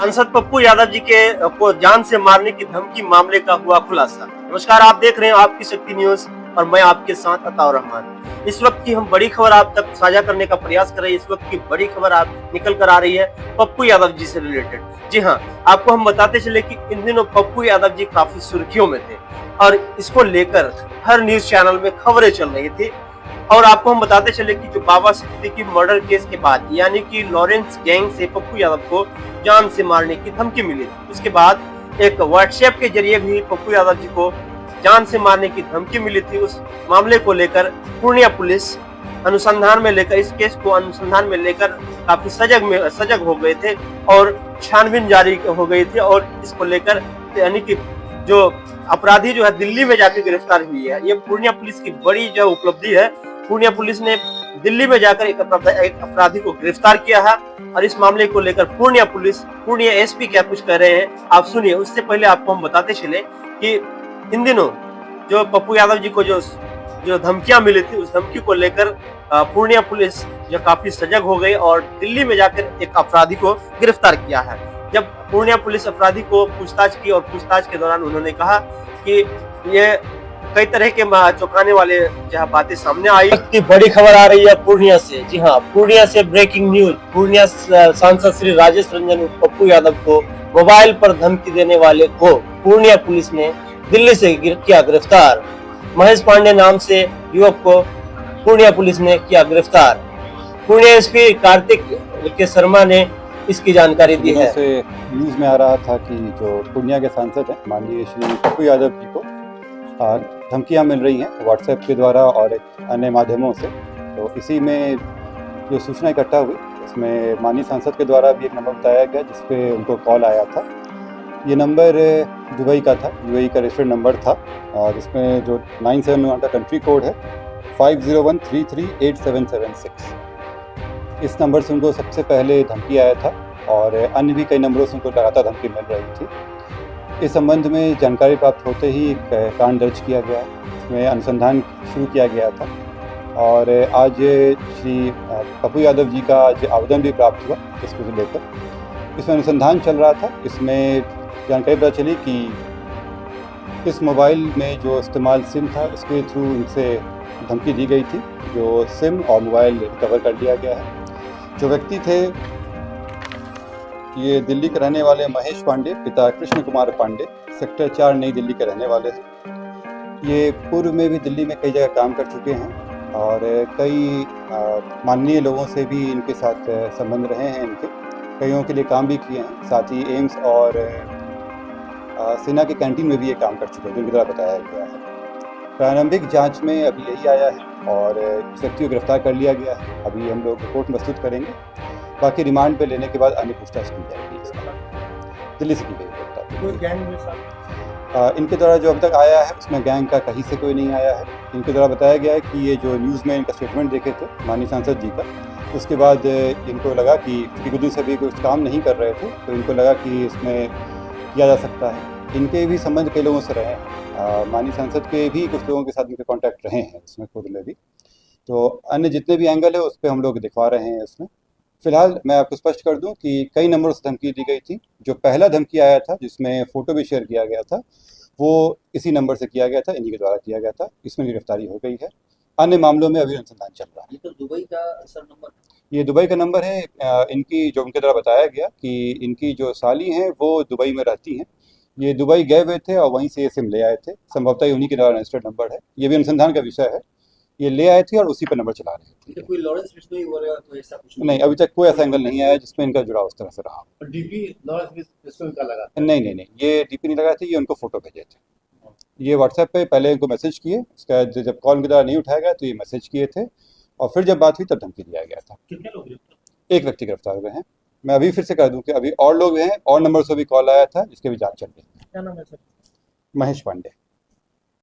सांसद पप्पू यादव जी के को जान से मारने की धमकी मामले का हुआ खुलासा। नमस्कार, आप देख रहे हैं आपकी शक्ति न्यूज और मैं आपके साथ अताउर रहमान। इस वक्त की हम बड़ी खबर आप तक साझा करने का प्रयास कर रहे हैं। इस वक्त की बड़ी खबर आप निकल कर आ रही है पप्पू यादव जी से रिलेटेड। जी हाँ, आपको हम बताते चले कि इन दिनों पप्पू यादव जी काफी सुर्खियों में थे और इसको लेकर हर न्यूज चैनल में खबरें चल रही थी। और आपको हम बताते चले कि जो बाबा सिद्दीकी मर्डर केस के बाद यानी कि लॉरेंस गैंग से पप्पू यादव को जान से मारने की धमकी मिली थी, उसके बाद एक व्हाट्सएप के जरिए भी पप्पू यादव जी को जान से मारने की धमकी मिली थी। उस मामले को लेकर पूर्णिया पुलिस अनुसंधान में लेकर इस केस को अनुसंधान में लेकर काफी सजग हो गए थे और छानबीन जारी हो गई थी। और इसको लेकर यानी कि जो अपराधी जो है दिल्ली में जाकर गिरफ्तार हुई है, ये पूर्णिया पुलिस की बड़ी जो उपलब्धि है। पूर्णिया पुलिस ने दिल्ली में जाकर एक अपराधी को गिरफ्तार किया है और इस मामले को लेकर पूर्णिया एसपी क्या कुछ कह रहे हैं आप सुनिए। उससे पहले आपको हम बताते चले कि इन दिनों जो पप्पू यादव जी को जो धमकियां मिली थी, उस धमकी को लेकर पूर्णिया पुलिस जो काफी सजग हो गई और दिल्ली में जाकर एक अपराधी को गिरफ्तार किया है। जब पूर्णिया पुलिस अपराधी को पूछताछ की और पूछताछ के दौरान उन्होंने कहा कि ये कई तरह के चौंकाने वाले जहाँ बातें सामने आई। की बड़ी खबर आ रही है पूर्णिया से। जी हाँ, पूर्णिया से ब्रेकिंग न्यूज। पूर्णिया सांसद श्री राजेश रंजन पप्पू यादव को मोबाइल पर धमकी देने वाले को पूर्णिया पुलिस ने दिल्ली से किया गिरफ्तार। महेश पांडे नाम से युवक को पूर्णिया पुलिस ने किया गिरफ्तार। पूर्णिया एसपी कार्तिक के शर्मा ने इसकी जानकारी दी है। न्यूज में आ रहा था कि जो पूर्णिया के सांसद हैं माननीय श्री पप्पू यादव जी को धमकियां मिल रही हैं व्हाट्सएप के द्वारा और एक अन्य माध्यमों से। तो इसी में जो सूचना इकट्ठा हुई, इसमें माननीय सांसद के द्वारा भी एक नंबर बताया गया जिसपे उनको कॉल आया था। ये नंबर दुबई का था, यूएई का रजिस्टर्ड नंबर था, जिसमें जो 971 का कंट्री कोड है 5013387776। इस नंबर से उनको सबसे पहले धमकी आया था और अन्य भी कई नंबरों से उनको लगातार धमकी मिल रही थी। इस संबंध में जानकारी प्राप्त होते ही एक कांड दर्ज किया गया, इसमें अनुसंधान शुरू किया गया था और आज श्री पप्पू यादव जी का आज आवेदन भी प्राप्त हुआ इसको लेकर। इसमें अनुसंधान चल रहा था। इसमें जानकारी पता चली कि इस मोबाइल में जो इस्तेमाल सिम था उसके थ्रू इनसे धमकी दी गई थी। जो सिम और मोबाइल रिकवर कर लिया गया है। जो व्यक्ति थे ये दिल्ली के रहने वाले महेश पांडे, पिता कृष्ण कुमार पांडे, सेक्टर 4 नई दिल्ली के रहने वाले हैं। ये पूर्व में भी दिल्ली में कई जगह काम कर चुके हैं और कई माननीय लोगों से भी इनके साथ संबंध रहे हैं। इनके कईयों के लिए काम भी किए हैं। साथ ही एम्स और सेना के कैंटीन में भी ये काम कर चुके हैं, जिनकी तरह बताया गया है। प्रारंभिक जांच में अभी यही आया है और इस व्यक्ति को गिरफ्तार कर लिया गया है। अभी हम लोग रिपोर्ट प्रस्तुत करेंगे, बाकी रिमांड पे लेने के बाद अन्य पूछताछ की जाएगी। दिल्ली से की गई गिरफ्तार। इनके द्वारा जो अब तक आया है उसमें गैंग का कहीं से कोई नहीं आया है। इनके द्वारा बताया गया है कि ये जो न्यूज़ में इनका स्टेटमेंट देखे थे माननीय सांसद जी का, उसके बाद इनको लगा कि कुछ दिन से भी कुछ काम नहीं कर रहे थे, तो इनको लगा कि इसमें किया जा सकता है। इनके भी संबंध कई लोगों से रहे हैं। माननीय सांसद के भी कुछ लोगों के साथ इनके कॉन्टैक्ट रहे हैं इसमें खुद में भी। तो अन्य जितने भी एंगल है उस पर हम लोग दिखवा रहे हैं इसमें। फिलहाल मैं आपको स्पष्ट कर दूं कि कई नंबरों से धमकी दी गई थी। जो पहला धमकी आया था जिसमें फ़ोटो भी शेयर किया गया था, वो इसी नंबर से किया गया था, इन्हीं के द्वारा किया गया था। इसमें गिरफ्तारी हो गई है। अन्य मामलों में अभी अनुसंधान चल रहा है। ये तो दुबई का सर नंबर, ये दुबई का नंबर है। इनकी जो उनके द्वारा बताया गया कि इनकी जो साली हैं वो दुबई में रहती हैं। ये दुबई गए हुए थे और वहीं से ये सिम ले आए थे। संभवतः उन्हीं के द्वारा रजिस्टर्ड नंबर है। ये भी अनुसंधान का विषय है। ये ले आए थे और उसी पर नंबर चला रहे थे। कोई लॉरेंस बिश्नोई वगैरह तो ऐसा कुछ नहीं, अभी तक कोई ऐसा एंगल नहीं आया जिसमें इनका जुड़ाव उस तरह से रहा। डीपी लॉरेंस बिश्नोई का लगा? नहीं, ये डीपी नहीं लगाए थे, ये उनको फोटो भेजे थे। ये व्हाट्सएप पे पहले इनको मैसेज किए, उसका जब कॉल उनके द्वारा नहीं उठाया गया तो ये मैसेज किए थे और फिर जब बात हुई तब धमकी दिया गया था। कितने लोग गिरफ्तार? एक व्यक्ति गिरफ्तार हुए हैं। मैं अभी फिर से कह दूं कि अभी और लोग हैं और नंबर से भी कॉल आया था जिसके भी जांच चल रही है। क्या नाम है सर? महेश पांडे।